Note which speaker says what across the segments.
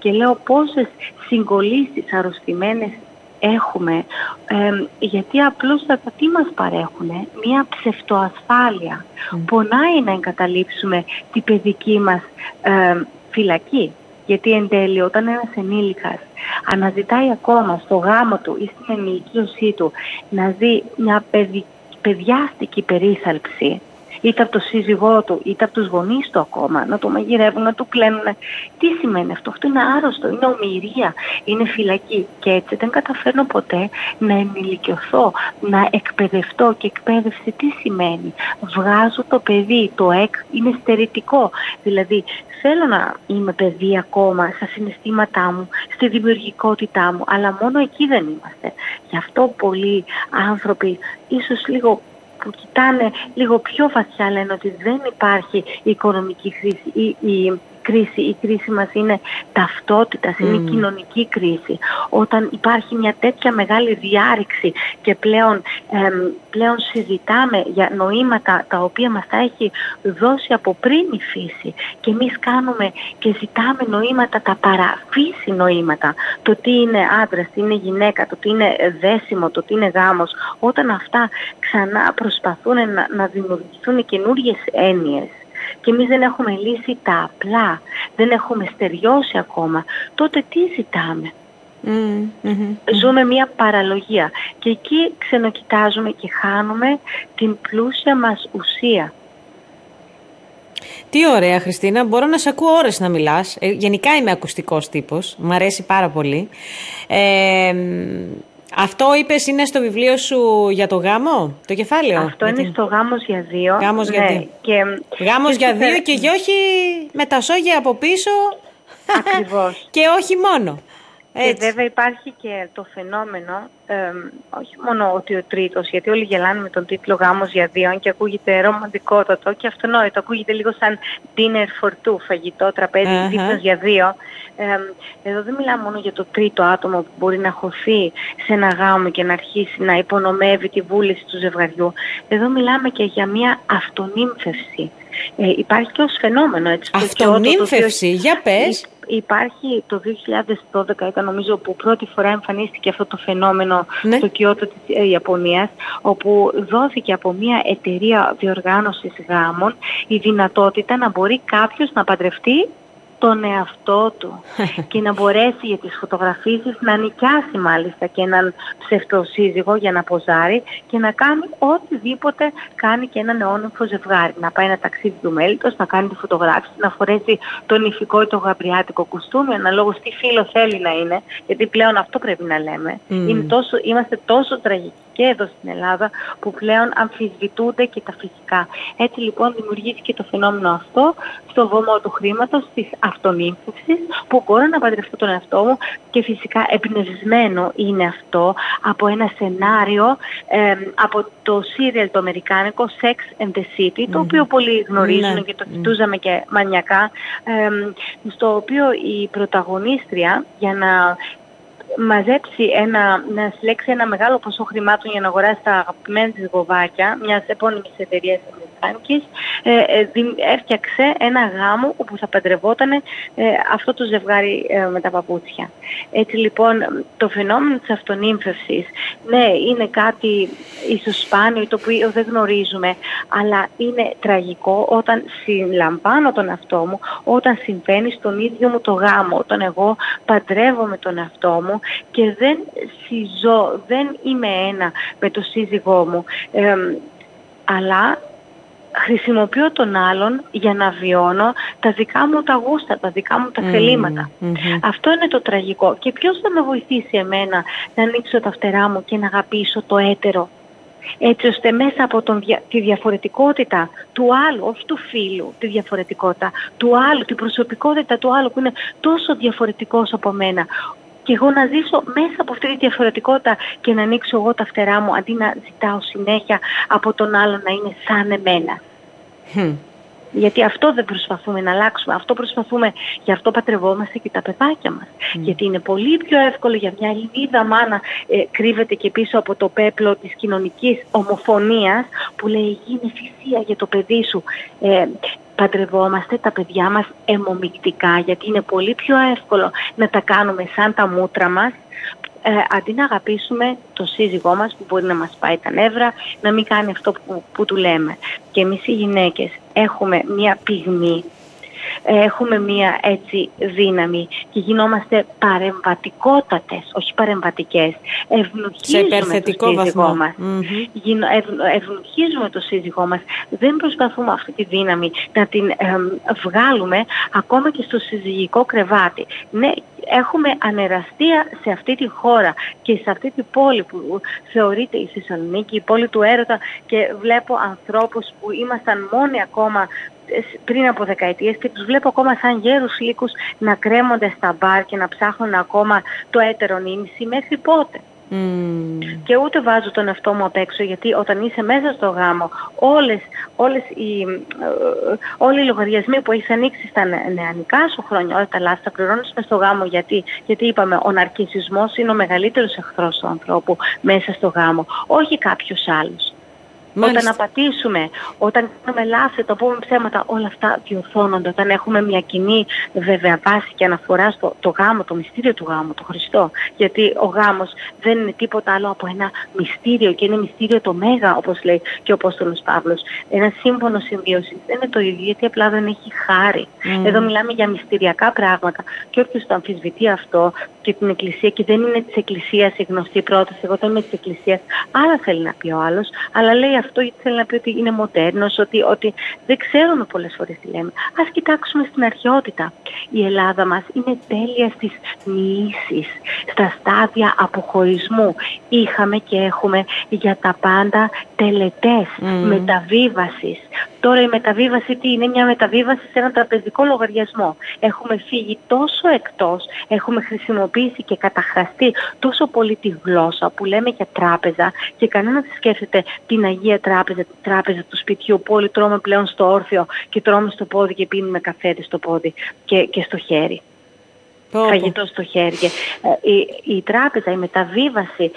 Speaker 1: και λέω πόσες συγκολλήσεις αρρωστημένες έχουμε, γιατί απλούστατα τι μας παρέχουνε? Μία ψευτοασφάλεια. Πονάει να εγκαταλείψουμε την παιδική μας φυλακή. Γιατί εν τέλει όταν ένας ενήλικας αναζητάει ακόμα στο γάμο του ή στην ενηλικίωσή του να δει μια παιδιάστικη περίθαλψη, είτε από το σύζυγό του, είτε από τους γονείς του ακόμα, να το μαγειρεύουν, να του κλαίνουν. Τι σημαίνει αυτό? Αυτό είναι άρρωστο, είναι ομηρία, είναι φυλακή. Και έτσι δεν καταφέρνω ποτέ να ενηλικιωθώ, να εκπαιδευτώ. Και εκπαίδευση τι σημαίνει? Βγάζω το παιδί, είναι στερητικό. Δηλαδή θέλω να είμαι παιδί ακόμα στα συναισθήματά μου, στη δημιουργικότητά μου, αλλά μόνο εκεί δεν είμαστε. Γι' αυτό πολλοί άνθρωποι ίσως λίγο που κοιτάνε λίγο πιο βαθιά λένε ότι δεν υπάρχει η οικονομική κρίση. Η κρίση μας είναι ταυτότητας, είναι η κοινωνική κρίση. Όταν υπάρχει μια τέτοια μεγάλη διάρρηξη και πλέον συζητάμε για νοήματα τα οποία μας τα έχει δώσει από πριν η φύση και εμείς κάνουμε και ζητάμε νοήματα, τα παραφύση νοήματα, το τι είναι άντρας, τι είναι γυναίκα, το τι είναι δέσιμο, το τι είναι γάμος, όταν αυτά ξανά προσπαθούν να δημιουργηθούν καινούριες έννοιες και εμείς δεν έχουμε λύσει τα απλά, δεν έχουμε στεριώσει ακόμα, τότε τι ζητάμε? Ζούμε μια παραλογία και εκεί ξενοκοιτάζουμε και χάνουμε την πλούσια μας ουσία.
Speaker 2: Τι ωραία, Χριστίνα. Μπορώ να σε ακούω ώρες να μιλάς. Γενικά είμαι ακουστικός τύπος. Μ' αρέσει πάρα πολύ. Αυτό είπες είναι στο βιβλίο σου για το γάμο, το κεφάλαιο?
Speaker 1: Αυτό είναι στο Γάμος για δύο.
Speaker 2: Γάμος για δύο. Γάμος για δύο και όχι με τα σόγια από πίσω.
Speaker 1: Ακριβώς.
Speaker 2: Και όχι μόνο. Έτσι.
Speaker 1: Και βέβαια υπάρχει και το φαινόμενο, όχι μόνο ότι ο τρίτος, γιατί όλοι γελάνε με τον τίτλο Γάμος για δύο και ακούγεται ρομαντικότατο και αυτονόητο, ακούγεται λίγο σαν dinner for two, φαγητό, τραπέζι, δείπνος για δύο. Εδώ δεν μιλάμε μόνο για το τρίτο άτομο που μπορεί να χωθεί σε ένα γάμο και να αρχίσει να υπονομεύει τη βούληση του ζευγαριού. Εδώ μιλάμε και για μια αυτονύμφευση. Υπάρχει και ως φαινόμενο, έτσι.
Speaker 2: Αυτονύμφευση, για πες.
Speaker 1: Υπάρχει το 2012, ήταν νομίζω που πρώτη φορά εμφανίστηκε αυτό το φαινόμενο στο Κιώτο της Ιαπωνίας, όπου δόθηκε από μια εταιρεία διοργάνωσης γάμων η δυνατότητα να μπορεί κάποιος να παντρευτεί τον εαυτό του και να μπορέσει για τις φωτογραφίσεις να νοικιάσει μάλιστα και έναν ψευτοσύζυγο για να ποζάρει και να κάνει οτιδήποτε κάνει και ένα νεόνυμφο ζευγάρι. Να πάει ένα ταξίδι του μέλιτος, να κάνει τη φωτογράφηση, να φορέσει το νηφικό ή το γαμπριάτικο κουστούμι, αναλόγως τι φύλο θέλει να είναι, γιατί πλέον αυτό πρέπει να λέμε. Είμαστε τόσο τραγικοί και εδώ στην Ελλάδα που πλέον αμφισβητούνται και τα φυσικά. Έτσι λοιπόν δημιουργήθηκε το φαινόμενο αυτό στο βωμό του χρήματος, της αυτονύμφευσης, που μπορώ να παντρευτώ τον εαυτό μου και φυσικά εμπνευσμένο είναι αυτό από ένα σενάριο από το serial το αμερικάνικο Sex and the City, το οποίο πολλοί γνωρίζουν και το κοιτούζαμε και μανιακά, στο οποίο η πρωταγωνίστρια για να μαζέψει να συλλέξει ένα μεγάλο ποσό χρημάτων για να αγοράσει τα αγαπημένα της γοβάκια μιας επώνυμης εταιρείας αμερικάνικης, έφτιαξε ένα γάμο όπου θα παντρευόταν αυτό το ζευγάρι με τα παπούτσια. Έτσι λοιπόν το φαινόμενο της αυτονύμφευσης, ναι, είναι κάτι ίσως σπάνιο, το οποίο δεν γνωρίζουμε, αλλά είναι τραγικό όταν συλλαμβάνω τον εαυτό μου, όταν συμβαίνει στον ίδιο μου το γάμο, όταν εγώ παντρεύομαι τον εαυτό μου και δεν συζώ, δεν είμαι ένα με το σύζυγό μου, αλλά χρησιμοποιώ τον άλλον για να βιώνω τα δικά μου τα γούστα, τα δικά μου τα θελήματα. Αυτό είναι το τραγικό. Και ποιος θα με βοηθήσει εμένα να ανοίξω τα φτερά μου και να αγαπήσω το έτερο, έτσι ώστε μέσα από τη διαφορετικότητα του άλλου, όχι του φίλου, τη διαφορετικότητα του άλλου, την προσωπικότητα του άλλου που είναι τόσο διαφορετικός από μένα, και εγώ να ζήσω μέσα από αυτή τη διαφορετικότητα και να ανοίξω εγώ τα φτερά μου αντί να ζητάω συνέχεια από τον άλλο να είναι σαν εμένα. Γιατί αυτό δεν προσπαθούμε να αλλάξουμε, αυτό προσπαθούμε, γι' αυτό παντρευόμαστε και τα παιδάκια μας. Γιατί είναι πολύ πιο εύκολο για μια Ελληνίδα μάνα, κρύβεται και πίσω από το πέπλο της κοινωνικής ομοφωνίας που λέει γίνε θυσία για το παιδί σου. παντρευόμαστε τα παιδιά μας αιμομυκτικά, γιατί είναι πολύ πιο εύκολο να τα κάνουμε σαν τα μούτρα μας, αντί να αγαπήσουμε το σύζυγό μας που μπορεί να μας πάει τα νεύρα, να μην κάνει αυτό που του λέμε. Και εμείς οι γυναίκες έχουμε μία πυγμή, έχουμε μία έτσι δύναμη και γινόμαστε παρεμβατικότατες, όχι παρεμβατικές. Ευνοχίζουμε το σύζυγό μας. Ευνοχίζουμε το σύζυγό μας. Δεν προσπαθούμε αυτή τη δύναμη να την βγάλουμε ακόμα και στο συζυγικό κρεβάτι. Ναι, έχουμε ανεραστία σε αυτή τη χώρα και σε αυτή την πόλη που θεωρείται η Θεσσαλονίκη, η πόλη του έρωτα, και βλέπω ανθρώπους που ήμασταν μόνοι ακόμα πριν από δεκαετίες και τους βλέπω ακόμα σαν γέρους λύκους να κρέμονται στα μπαρ και να ψάχνουν ακόμα το έτερο νήμιση. Μέχρι πότε? Και ούτε βάζω τον εαυτό μου απ' έξω, γιατί όταν είσαι μέσα στο γάμο, όλοι οι λογαριασμοί που έχεις ανοίξει στα νεανικά σου χρόνια, όλα τα λάθη τα πληρώνεις μες στο γάμο. Γιατί είπαμε, ο ναρκισσισμός είναι ο μεγαλύτερος εχθρός του ανθρώπου μέσα στο γάμο, όχι κάποιος άλλος. Μάλιστα. Όταν απατήσουμε, όταν κάνουμε λάθη, το πούμε ψέματα, όλα αυτά διορθώνονται όταν έχουμε μια κοινή βέβαια βάση και αναφορά στο γάμο, το μυστήριο του γάμου, το Χριστό. Γιατί ο γάμος δεν είναι τίποτα άλλο από ένα μυστήριο, και είναι μυστήριο το μέγα, όπως λέει και ο Απόστολος Παύλος. Ένα σύμφωνο συμβίωσης δεν είναι το ίδιο, γιατί απλά δεν έχει χάρη. Εδώ μιλάμε για μυστηριακά πράγματα, και όποιος το αμφισβητεί αυτό και την Εκκλησία, και δεν είναι της Εκκλησίας η γνωστή πρόταση, εγώ δεν είμαι της Εκκλησίας, άλλα θέλει να πει ο άλλος, αλλά λέει αυτό γιατί θέλει να πει ότι είναι μοντέρνος, ότι δεν ξέρουμε πολλές φορές τι λέμε. Ας κοιτάξουμε στην αρχαιότητα. Η Ελλάδα μας είναι τέλεια στις μοιήσεις, στα στάδια αποχωρισμού. Είχαμε και έχουμε για τα πάντα τελετές μεταβίβασης. Τώρα η μεταβίβαση τι είναι? Μια μεταβίβαση σε ένα τραπεζικό λογαριασμό. Έχουμε φύγει τόσο εκτός, έχουμε χρησιμοποιήσει και καταχραστεί τόσο πολύ τη γλώσσα που λέμε για τράπεζα, και κανένας δεν σκέφτεται την Αγία Τράπεζα, την τράπεζα του σπιτιού, που όλοι τρώμε πλέον στο όρθιο και τρώμε στο πόδι και πίνουμε καφέ στο πόδι και στο χέρι. Φαγητό στο χέρι. Η τράπεζα, η μεταβίβαση,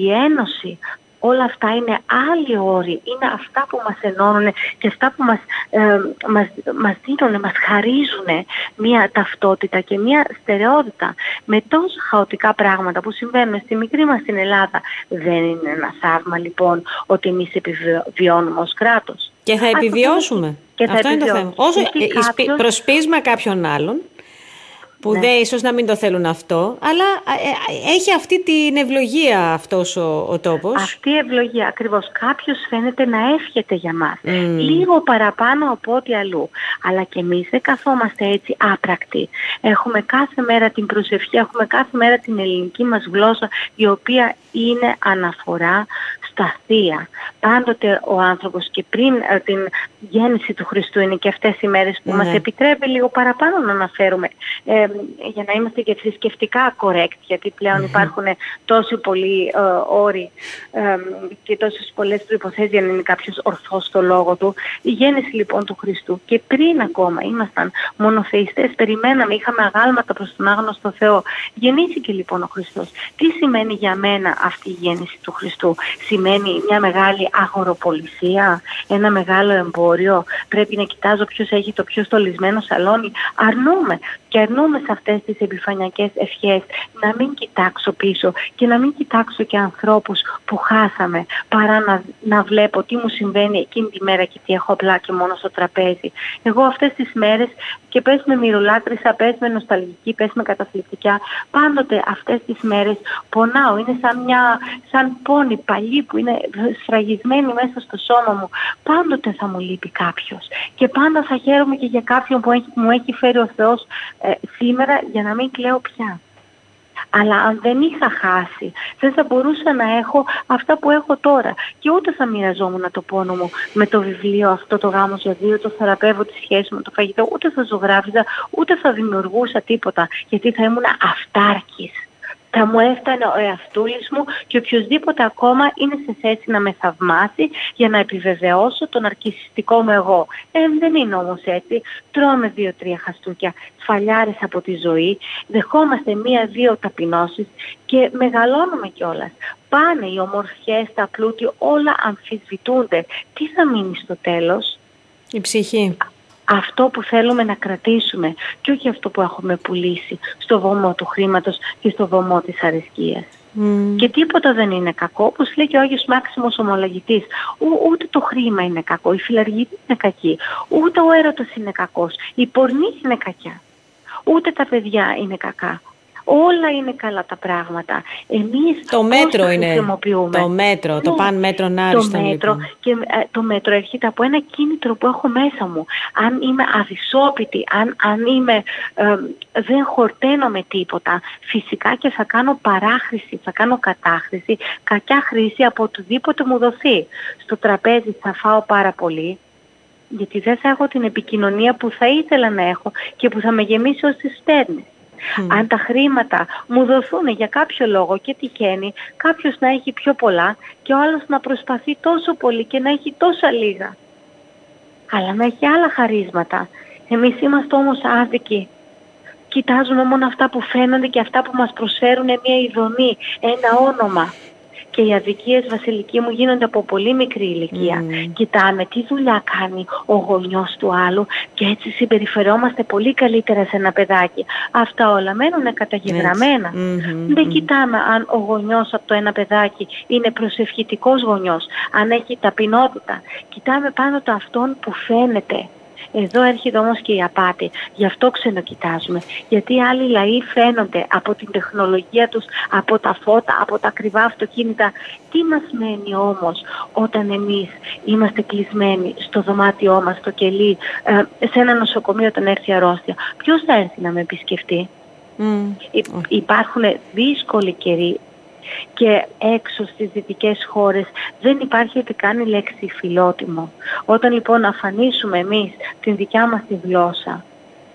Speaker 1: η ένωση, όλα αυτά είναι άλλοι όροι, είναι αυτά που μας ενώνουν και αυτά που μας δίνουν, μας χαρίζουν μια ταυτότητα και μια στερεότητα. Με τόσα χαοτικά πράγματα που συμβαίνουν στη μικρή μας την Ελλάδα, δεν είναι ένα θαύμα λοιπόν ότι εμείς επιβιώνουμε ως κράτος?
Speaker 2: Και θα επιβιώσουμε. Αυτό είναι το θέμα. Όσο προσπίσμα κάποιον άλλον, που ίσως να μην το θέλουν αυτό, αλλά έχει αυτή την ευλογία αυτός ο τόπος.
Speaker 1: Αυτή η ευλογία, ακριβώς. Κάποιος φαίνεται να εύχεται για μας. Λίγο παραπάνω από ό,τι αλλού. Αλλά και εμείς δεν καθόμαστε έτσι άπρακτοι. Έχουμε κάθε μέρα την προσευχή, έχουμε κάθε μέρα την ελληνική μας γλώσσα, η οποία είναι αναφορά στα θεία. Πάντοτε ο άνθρωπος, και πριν την γέννηση του Χριστού, είναι και αυτές οι μέρες που μας επιτρέπει λίγο παραπάνω να αναφέρουμε, για να είμαστε και θρησκευτικά correct, γιατί πλέον υπάρχουν τόσοι πολλοί όροι και τόσες πολλές προϋποθέσεις για να είναι κάποιος ορθός στο λόγο του. Η γέννηση λοιπόν του Χριστού, και πριν ακόμα ήμασταν μονοθεϊστές, περιμέναμε, είχαμε αγάλματα προς τον άγνωστο Θεό. Γεννήθηκε λοιπόν ο Χριστός. Τι σημαίνει για μένα αυτή η γέννηση του Χριστού? Σημαίνει μια μεγάλη αγοροπολισία, ένα μεγάλο εμπόριο? Πρέπει να κοιτάζω ποιος έχει το πιο στολισμένο σαλόνι? Αρνούμε. Και αρνούμε σε αυτές τις επιφανειακές ευχές να μην κοιτάξω πίσω και να μην κοιτάξω και ανθρώπους που χάσαμε, παρά να βλέπω τι μου συμβαίνει εκείνη τη μέρα και τι έχω απλά και μόνο στο τραπέζι. Εγώ αυτές τις μέρες, και πες με μυρολάτρησα, πες με νοσταλγική, πες με καταθλιπτικά, πάντοτε αυτές τις μέρες πονάω. Είναι σαν πόνη παλιή που είναι σφραγισμένη μέσα στο σώμα μου. Πάντοτε θα μου λείπει κάποιος. Και πάντα θα χαίρομαι και για κάποιον που μου έχει φέρει ο Θεός σήμερα, για να μην κλαίω πια. Αλλά αν δεν είχα χάσει, δεν θα μπορούσα να έχω αυτά που έχω τώρα. Και ούτε θα μοιραζόμουν το πόνο μου με το βιβλίο αυτό, το γάμος για δύο, το θεραπεύω τη σχέση με το φαγητό, ούτε θα ζωγράφιζα, ούτε θα δημιουργούσα τίποτα, γιατί θα ήμουν αυτάρκης. Θα μου έφτανε ο εαυτούλης μου και οποιοσδήποτε ακόμα είναι σε θέση να με θαυμάσει για να επιβεβαιώσω τον ναρκισσιστικό μου εγώ. Δεν είναι όμως έτσι. Τρώμε 2-3 χαστούκια, σφαλιάρες από τη ζωή, δεχόμαστε 1-2 ταπεινώσεις και μεγαλώνουμε κιόλας. Πάνε οι ομορφιές, τα πλούτη, όλα αμφισβητούνται. Τι θα μείνει στο τέλος?
Speaker 2: Η ψυχή.
Speaker 1: αυτό που θέλουμε να κρατήσουμε και όχι αυτό που έχουμε πουλήσει στο βωμό του χρήματος και στο βωμό της αρεσκίας. Και τίποτα δεν είναι κακό, όπως λέει και ο Άγιος Μάξιμος Ομολογητής. Ούτε το χρήμα είναι κακό, η φιλαργυρή είναι κακή, ούτε ο έρωτας είναι κακός, η πορνή είναι κακιά, ούτε τα παιδιά είναι κακά. Όλα είναι καλά τα πράγματα. Εμείς
Speaker 2: το μέτρο είναι
Speaker 1: χρησιμοποιούμε.
Speaker 2: Το μέτρο, το παν μέτρον άριστον.
Speaker 1: Το μέτρο, λοιπόν. Και το μέτρο έρχεται από ένα κίνητρο που έχω μέσα μου. Αν είμαι αδυσόπιτη, αν είμαι, δεν χορταίνω με τίποτα, φυσικά και θα κάνω παράχρηση, θα κάνω κατάχρηση, κακιά χρήση από οτιδήποτε μου δοθεί. Στο τραπέζι θα φάω πάρα πολύ, γιατί δεν θα έχω την επικοινωνία που θα ήθελα να έχω και που θα με γεμίσει ως τις στέρνες. Αν τα χρήματα μου δοθούν για κάποιο λόγο και τυχαίνει κάποιος να έχει πιο πολλά και ο άλλος να προσπαθεί τόσο πολύ και να έχει τόσα λίγα, αλλά να έχει άλλα χαρίσματα. Εμείς είμαστε όμως άδικοι. Κοιτάζουμε μόνο αυτά που φαίνονται και αυτά που μας προσφέρουν μια ειδονή, ένα όνομα. Και οι αδικίες, Βασιλική μου, γίνονται από πολύ μικρή ηλικία. Κοιτάμε τι δουλειά κάνει ο γονιός του άλλου και έτσι συμπεριφερόμαστε πολύ καλύτερα σε ένα παιδάκι. Αυτά όλα μένουν καταγεγραμμένα. Δεν κοιτάμε αν ο γονιός από το ένα παιδάκι είναι προσευχητικός γονιός, αν έχει ταπεινότητα. Κοιτάμε πάνω το αυτόν που φαίνεται. Εδώ έρχεται όμως και η απάτη. Γι' αυτό ξενοκοιτάζουμε. Γιατί άλλοι λαοί φαίνονται από την τεχνολογία τους, από τα φώτα, από τα ακριβά αυτοκίνητα. Τι μας μένει όμως όταν εμείς είμαστε κλεισμένοι στο δωμάτιό μας, στο κελί, σε ένα νοσοκομείο όταν έρθει αρρώστια? Ποιος θα έρθει να με επισκεφτεί? Υπάρχουν δύσκολοι καιροί. Και έξω στις δυτικές χώρες δεν υπάρχει ούτε καν η λέξη φιλότιμο. Όταν λοιπόν αφανίσουμε εμείς την δικιά μας τη γλώσσα,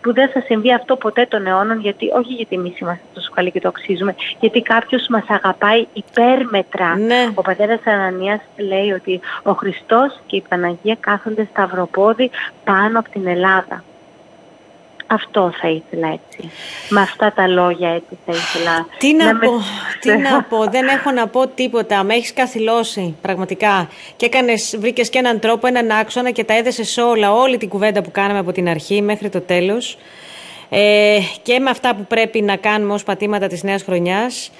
Speaker 1: που δεν θα συμβεί αυτό ποτέ των αιώνων, γιατί, όχι γιατί εμείς είμαστε τόσο καλοί και το αξίζουμε, γιατί κάποιος μας αγαπάει υπέρμετρα.
Speaker 2: Ναι.
Speaker 1: Ο πατέρας Ανανίας λέει ότι ο Χριστός και η Παναγία κάθονται σταυροπόδι πάνω από την Ελλάδα. Αυτό θα ήθελα έτσι. Με αυτά τα λόγια έτσι θα ήθελα.
Speaker 2: Τι να πω, δεν έχω να πω τίποτα. Με έχεις καθυλώσει πραγματικά. Και βρήκες και έναν τρόπο, έναν άξονα και τα έδεσες όλα, όλη την κουβέντα που κάναμε από την αρχή μέχρι το τέλος. Και με αυτά που πρέπει να κάνουμε ως πατήματα της νέας χρονιάς.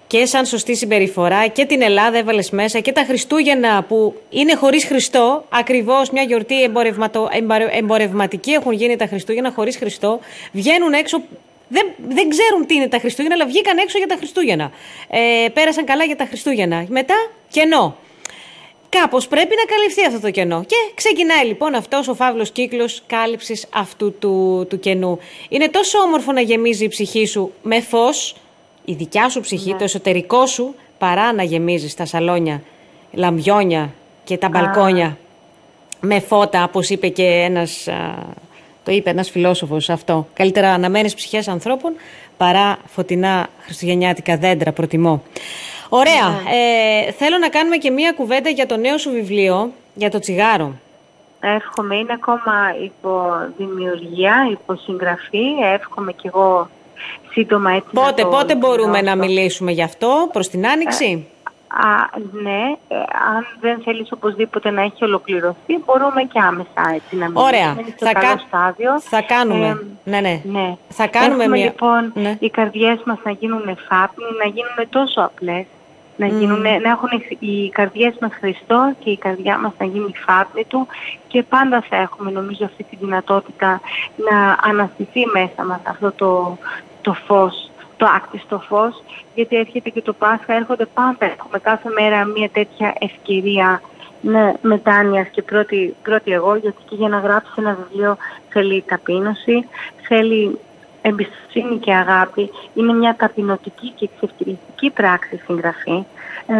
Speaker 2: Και σαν σωστή συμπεριφορά και την Ελλάδα έβαλες μέσα και τα Χριστούγεννα που είναι χωρίς Χριστό, ακριβώς μια γιορτή εμπορευματική έχουν γίνει τα Χριστούγεννα χωρίς Χριστό. Βγαίνουν έξω, δεν ξέρουν τι είναι τα Χριστούγεννα, αλλά βγήκαν έξω για τα Χριστούγεννα. Πέρασαν καλά για τα Χριστούγεννα. Μετά κενό. Κάπως πρέπει να καλυφθεί αυτό το κενό. Και ξεκινάει λοιπόν αυτός ο φαύλος κύκλος κάλυψης αυτού του κενού. Είναι τόσο όμορφο να γεμίζει η ψυχή σου με φως, η δικιά σου ψυχή, το εσωτερικό σου, παρά να γεμίζεις τα σαλόνια, λαμπιόνια και τα μπαλκόνια με φώτα, όπως είπε και ένας φιλόσοφος αυτό. Καλύτερα αναμένεις ψυχές ανθρώπων παρά φωτεινά χριστουγεννιάτικα δέντρα, προτιμώ. Ωραία. Θέλω να κάνουμε και μία κουβέντα για το νέο σου βιβλίο, για το τσιγάρο.
Speaker 1: Εύχομαι, είναι ακόμα υπό δημιουργία, υπό συγγραφή. Εύχομαι κι εγώ σύντομα έτσι.
Speaker 2: Πότε μπορούμε να μιλήσουμε γι' αυτό, προς την Άνοιξη?
Speaker 1: Ναι, αν δεν θέλεις οπωσδήποτε να έχει ολοκληρωθεί, μπορούμε και άμεσα έτσι να μιλήσουμε.
Speaker 2: Ωραία, θα κάνουμε. Ναι. Θα κάνουμε
Speaker 1: Έχουμε λοιπόν οι καρδιές μας να γίνουν φάπνοι, να γίνουν τόσο απλές, να έχουν οι καρδιές μας Χριστό και η καρδιά μας να γίνει φάπνη Του, και πάντα θα έχουμε νομίζω αυτή τη δυνατότητα να αναστηθεί μέσα μας αυτό το φως, το άκτιστο φως, γιατί έρχεται και το Πάσχα, έρχονται πάντα, έχουμε κάθε μέρα μια τέτοια ευκαιρία μετάνοιας και πρώτη εγώ, γιατί και για να γράψεις ένα βιβλίο θέλει ταπείνωση, θέλει εμπιστοσύνη και αγάπη. Είναι μια ταπεινωτική και εξευτελιστική πράξη συγγραφή,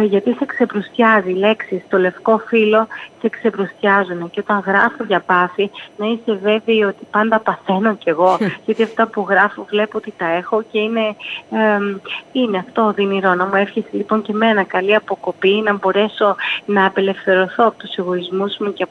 Speaker 1: γιατί σε ξεπροστιάζει λέξεις, το λευκό φύλλο σε ξεπροστιάζουν, και όταν γράφω για πάθη να είσαι βέβαιη ότι πάντα παθαίνω κι εγώ, γιατί αυτά που γράφω βλέπω ότι τα έχω και είναι αυτό οδυνηρό. Να μου έρχεσαι λοιπόν και εμένα καλή αποκοπή, να μπορέσω να απελευθερωθώ από τους εγωισμούς μου και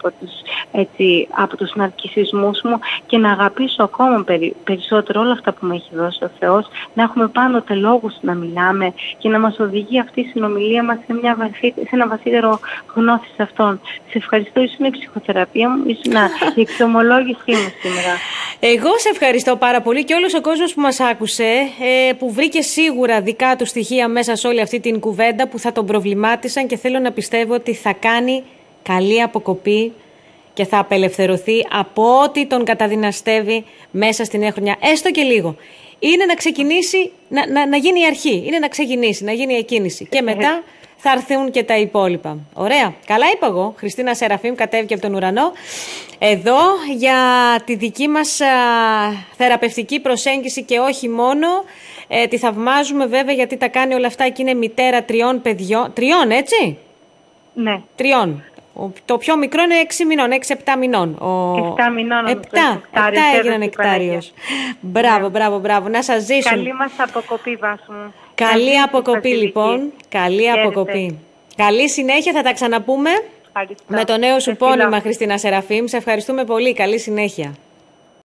Speaker 1: από τους ναρκισσισμούς μου και να αγαπήσω ακόμα περισσότερο όλα αυτά που με έχει δώσει ο Θεός, να έχουμε πάντοτε λόγους να μιλάμε και να μας οδηγεί αυτή η συνομιλία μας σε ένα βαθύτερο γνώση σε Αυτόν. Σε ευχαριστώ, ήσουν η ψυχοθεραπεία μου, ήσουν η εξομολόγησή μου σήμερα.
Speaker 2: Εγώ σε ευχαριστώ πάρα πολύ και όλος ο κόσμος που μας άκουσε, που βρήκε σίγουρα δικά του στοιχεία μέσα σε όλη αυτή την κουβέντα που θα τον προβλημάτισαν, και θέλω να πιστεύω ότι θα κάνει καλή αποκοπή και θα απελευθερωθεί από ό,τι τον καταδυναστεύει μέσα στη νέα χρονιά. Έστω και λίγο. Είναι να ξεκινήσει, να γίνει η αρχή. Είναι να ξεκινήσει, να γίνει η εκκίνηση. Και μετά θα έρθουν και τα υπόλοιπα. Ωραία. Καλά είπα εγώ. Χριστίνα Σεραφείμ κατέβηκε από τον ουρανό. Εδώ για τη δική μας θεραπευτική προσέγγιση και όχι μόνο. Τη θαυμάζουμε βέβαια γιατί τα κάνει όλα αυτά και είναι μητέρα 3 παιδιών. 3, έτσι?
Speaker 1: Ναι.
Speaker 2: 3. Το πιο μικρό είναι 6 μηνών, 6-7 μηνών.
Speaker 1: 7 μηνών.
Speaker 2: 7 έγιναν νεκτάριος. Μπράβο. Να σας ζήσουν.
Speaker 1: Καλή μας αποκοπή, Βάσου μου.
Speaker 2: Καλή αποκοπή, λοιπόν. Καλή αποκοπή. Καλή συνέχεια, θα τα ξαναπούμε.
Speaker 1: Ευχαριστώ.
Speaker 2: Με το νέο σου πόνημα, Χριστίνα Σεραφείμ. Σε ευχαριστούμε πολύ. Καλή συνέχεια.